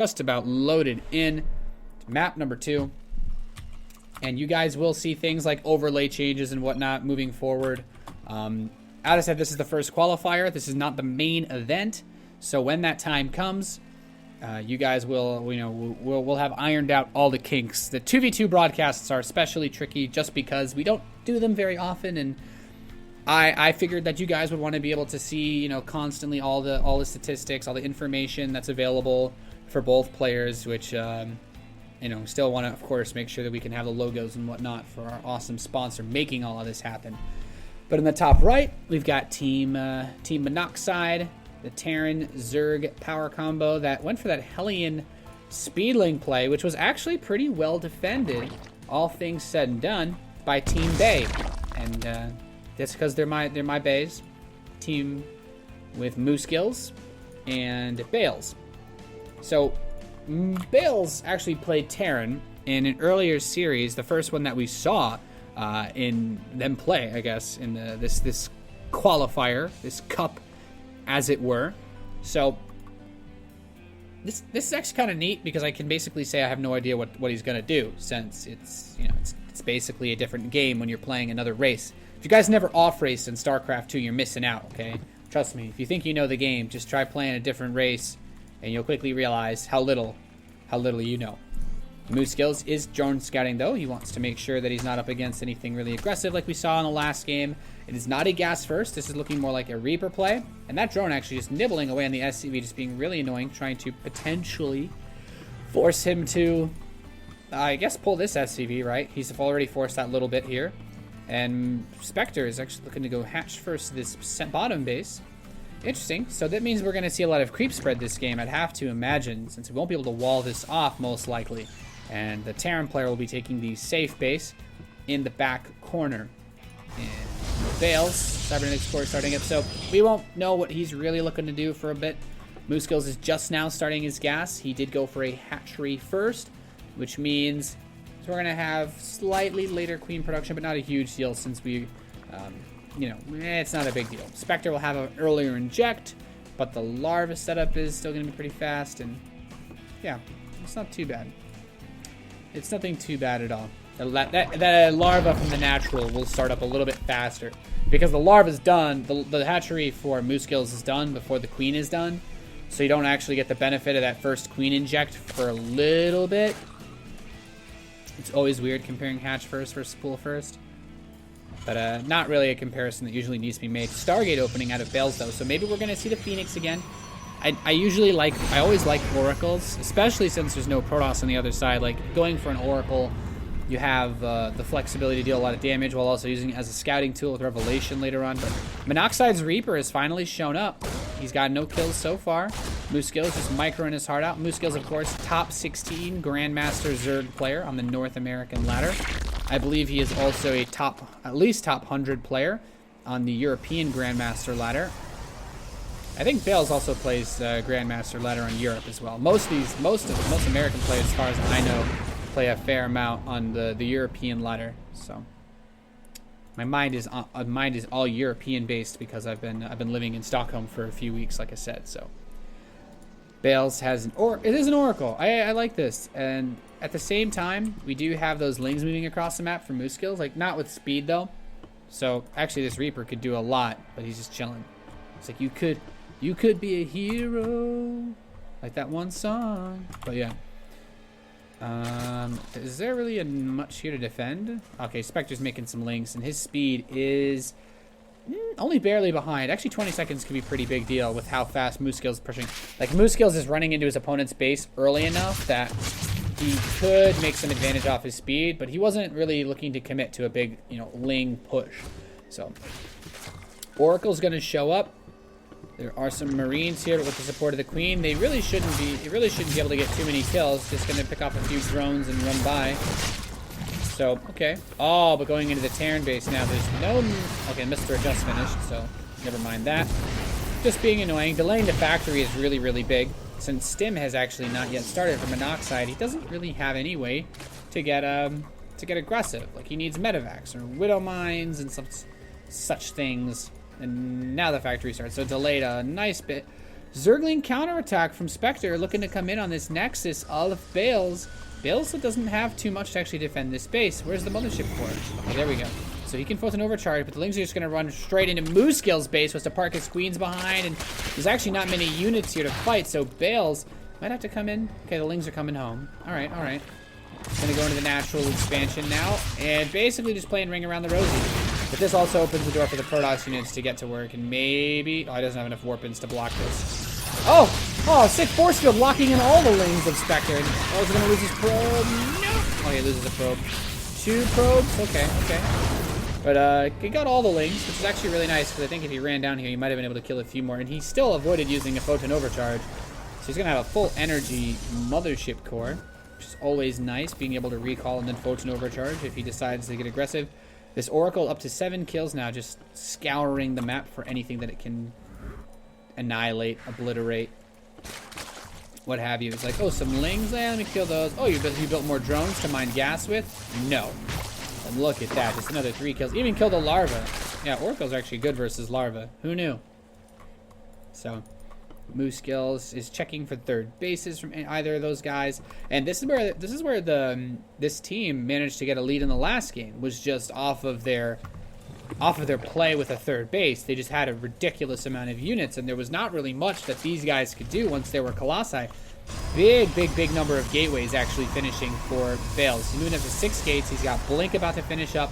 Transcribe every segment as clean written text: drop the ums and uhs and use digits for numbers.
just about loaded in to map number 2. And you guys will see things like overlay changes and whatnot moving forward. As I said, this is the first qualifier. This is not the main event. So when that time comes, you guys will, we'll have ironed out all the kinks. The 2v2 broadcasts are especially tricky just because we don't do them very often, and I figured that you guys would want to be able to see, constantly all the statistics, all the information that's available for both players, which, still want to, of course, make sure that we can have the logos and whatnot for our awesome sponsor making all of this happen. But in the top right, we've got Team Monoxide, the Terran Zerg power combo that went for that Hellion Speedling play, which was actually pretty well defended, all things said and done, by Team Bay. And that's because they're my bays. Team with Moosegills and Bales. So Bales actually played Terran in an earlier series, the first one that we saw in them play, I guess, in this qualifier, this cup, as it were. So this is actually kind of neat because I can basically say I have no idea what he's gonna do, since it's basically a different game when you're playing another race. If you guys never off raced in StarCraft 2, you're missing out. Okay, trust me. If you think you know the game, just try playing a different race, and you'll quickly realize how little you know. Moosegills is drone scouting, though. He wants to make sure that he's not up against anything really aggressive like we saw in the last game. It is not a gas first. This is looking more like a Reaper play. And that drone actually just nibbling away on the SCV, just being really annoying, trying to potentially force him to, I guess, pull this SCV, right? He's already forced that little bit here. And Spectre is actually looking to go hatch first to this bottom base. Interesting. So that means we're going to see a lot of creep spread this game, I'd have to imagine, since we won't be able to wall this off most likely. And the Terran player will be taking the safe base in the back corner. And Bales, Cybernetic Score starting up, so we won't know what he's really looking to do for a bit. Moosegills is just now starting his gas. He did go for a hatchery first, which means we're going to have slightly later queen production, but not a huge deal since we, it's not a big deal. Spectre will have an earlier inject, but the larva setup is still going to be pretty fast, and yeah, it's not too bad. It's nothing too bad at all. That larva from the natural will start up a little bit faster because the larva's done. The hatchery for Moosegills is done before the queen is done, so you don't actually get the benefit of that first queen inject for a little bit. It's always weird comparing hatch first versus spool first, but not really a comparison that usually needs to be made. Stargate opening out of Bales, though, so maybe we're going to see the Phoenix again. I always like oracles, especially since there's no Protoss on the other side. Like, going for an oracle, you have the flexibility to deal a lot of damage while also using it as a scouting tool with Revelation later on. But Monoxide's Reaper has finally shown up. He's got no kills so far. Moosegills just microing his heart out. Moosegills, of course, top 16 Grandmaster Zerg player on the North American ladder. I believe he is also a at least top 100 player on the European Grandmaster ladder. I think Bales also plays Grandmaster ladder on Europe as well. Most American players, as far as I know, play a fair amount on the European ladder. So my mind is all European based because I've been living in Stockholm for a few weeks, like I said. So Bales has it is an oracle. I like this, and at the same time we do have those lings moving across the map for Moosegills, like not with speed though. So actually this Reaper could do a lot, but he's just chilling. It's like you could be a hero, like that one song. But yeah. Is there really much here to defend? Okay, Spectre's making some links, and his speed is only barely behind. Actually, 20 seconds could be a pretty big deal with how fast Moosegills is pushing. Like, Moosegills is running into his opponent's base early enough that he could make some advantage off his speed, but he wasn't really looking to commit to a big, ling push. So, Oracle's going to show up. There are some Marines here with the support of the Queen. They really shouldn't be able to get too many kills. Just going to pick off a few drones and run by. So, okay. Oh, but going into the Terran base now, there's no... Okay, Mr. just finished, so never mind that. Just being annoying. Delaying the factory is really, really big. Since Stim has actually not yet started for Monoxide, he doesn't really have any way to get aggressive. Like, he needs medevacs or widow mines and such things. And now the factory starts, so delayed a nice bit. Zergling counterattack from Spectre looking to come in on this Nexus of Bales. Bales doesn't have too much to actually defend this base. Where's the mothership core? Okay, there we go. So he can force an overcharge, but the Lings are just going to run straight into Moosegills' base, was to park his queens behind, and there's actually not many units here to fight, so Bales might have to come in. Okay, the Lings are coming home. All right, all right. Going to go into the natural expansion now, and basically just playing Ring Around the Rosie. But this also opens the door for the Protoss units to get to work, and maybe... Oh, he doesn't have enough Warpins to block this. Oh, sick force field locking in all the Lings of Spectre. Oh, is he going to lose his probe? No. Oh, he loses a probe. 2 probes? Okay, okay. But he got all the Lings, which is actually really nice, because I think if he ran down here, he might have been able to kill a few more, and he still avoided using a Photon Overcharge. So he's going to have a full energy Mothership Core, which is always nice, being able to recall and then Photon Overcharge if he decides to get aggressive. This Oracle up to 7 kills now, just scouring the map for anything that it can annihilate, obliterate, what have you. It's like, oh, some Lings? Let me kill those. Oh, you built more drones to mine gas with? No. And look at that, just another 3 kills. Even killed a larva. Yeah, Oracle's actually good versus larva. Who knew? So, Moosegills is checking for third bases from either of those guys, and this is where this team managed to get a lead in the last game, was just off of their play with a third base. They just had a ridiculous amount of units, and there was not really much that these guys could do once they were Colossi. Big number of gateways actually finishing for Bales. He's moving up to 6 gates. He's got Blink about to finish up,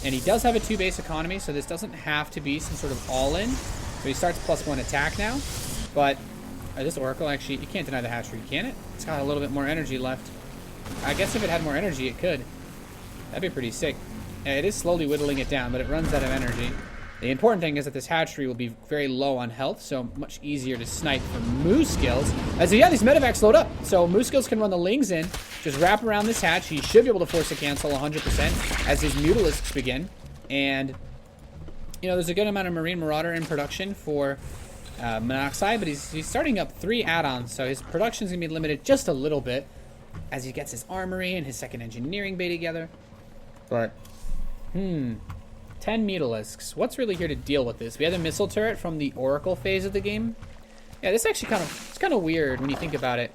and he does have a 2 base economy, so this doesn't have to be some sort of all-in. So he starts +1 attack now. But this Oracle, actually, you can't deny the hatchery, can it? It's got a little bit more energy left. I guess if it had more energy, it could. That'd be pretty sick. It is slowly whittling it down, but it runs out of energy. The important thing is that this hatchery will be very low on health, so much easier to snipe for Moosegills. As yeah, these medevacs load up, so Moosegills can run the Lings in, just wrap around this hatch. He should be able to force a cancel 100% as his Mutalisks begin. And, you know, there's a good amount of Marine Marauder in production for Monoxide, but he's starting up 3 add-ons, so his production's gonna be limited just a little bit as he gets his armory and his second engineering bay together. But 10 Mutalisks. What's really here to deal with this? We had a missile turret from the Oracle phase of the game. Yeah, this actually kind of weird when you think about it.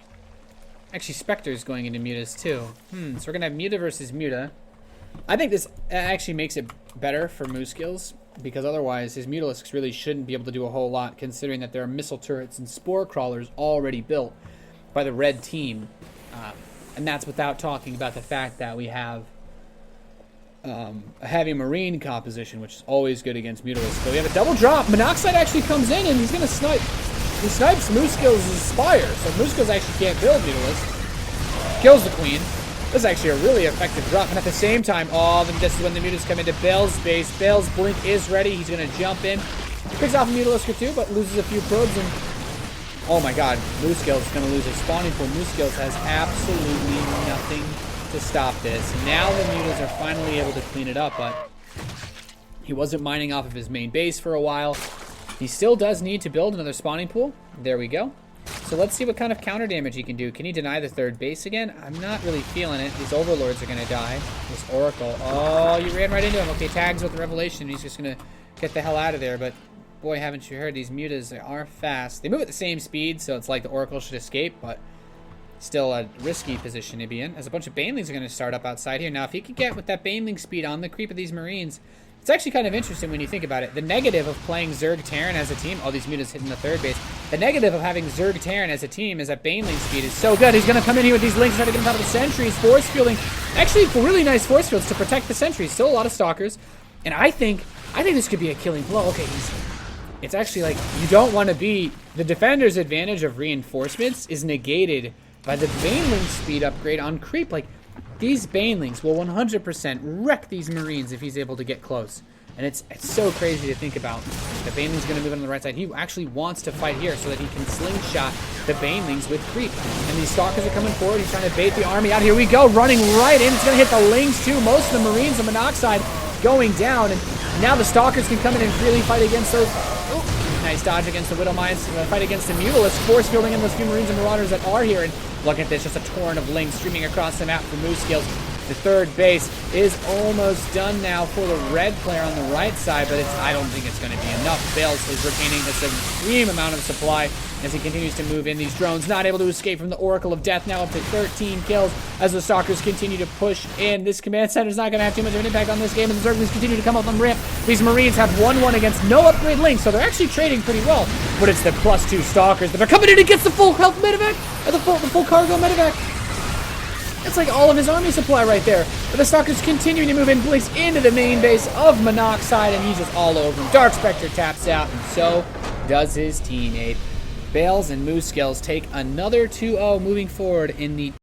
Actually, Spectre's going into Mutas too. So we're gonna have Muta versus Muta. I think this actually makes it better for Moosegills, because otherwise his Mutalisks really shouldn't be able to do a whole lot, considering that there are missile turrets and spore crawlers already built by the red team. And that's without talking about the fact that we have a heavy marine composition, which is always good against Mutalisks. So we have a double drop. Monoxide actually comes in and he's going to snipe. He snipes Moosegills' Spire, so Moosegills actually can't build Mutalisks. Kills the Queen. This is actually a really effective drop, and at the same time, this is when the Mutas come into Bale's base. Bale's Blink is ready. He's going to jump in. Picks off a Mutalisk or 2, but loses a few probes, and oh my god, Moosegills is going to lose his spawning pool. Moosegills has absolutely nothing to stop this. Now the Mutas are finally able to clean it up, but he wasn't mining off of his main base for a while. He still does need to build another spawning pool. There we go. So let's see what kind of counter damage he can do. Can he deny the third base again? I'm not really feeling it. These Overlords are going to die. This Oracle. Oh, you ran right into him. Okay, tags with the Revelation. He's just going to get the hell out of there. But boy, haven't you heard, these Mutas are fast. They move at the same speed, so it's like the Oracle should escape, but still a risky position to be in, as a bunch of Banelings are going to start up outside here. Now, if he could get with that Baneling speed on the creep of these Marines, it's actually kind of interesting when you think about it. The negative of playing Zerg Terran as a team, all these Mutas hitting the third base, the negative of having Zerg Terran as a team is that Baneling speed is so good. He's going to come in here with these Lings, try to get him out of the sentries, force fielding. Actually, really nice force fields to protect the sentries. Still a lot of Stalkers, and I think this could be a killing blow. Okay, it's actually like, you don't want to be, the defender's advantage of reinforcements is negated by the Baneling speed upgrade on creep. Like, these Banelings will 100% wreck these Marines if he's able to get close. And it's so crazy to think about. The Baneling's going to move on the right side. He actually wants to fight here so that he can slingshot the Banelings with creep. And these Stalkers are coming forward. He's trying to bait the army out. Here we go, running right in. It's going to hit the Lings too. Most of the Marines of Monoxide going down. And now the Stalkers can come in and really fight against those. Oh, nice dodge against the Widow Mines. Fight against the Mutalisks. Force fielding in those few Marines and Marauders that are here. And look at this, just a torrent of Lings streaming across the map for Moosegills. The third base is almost done now for the red player on the right side, but I don't think it's going to be enough. Bales is retaining a supreme amount of supply as he continues to move in. These drones not able to escape from the Oracle of Death, now up to 13 kills as the Stalkers continue to push in. This command center is not going to have too much of an impact on this game, and the Zerglings continue to come up on ramp. These Marines have 1-1 against no upgrade links, so they're actually trading pretty well, but it's the +2 Stalkers that are coming in against the full health medevac, or the full cargo medevac. That's like all of his army supply right there. But the Stalkers continuing to move in place into the main base of Monoxide, and he's just all over him. DarkSpecter taps out, and so does his teammate. Bales and Moosegills take another 2-0 moving forward in the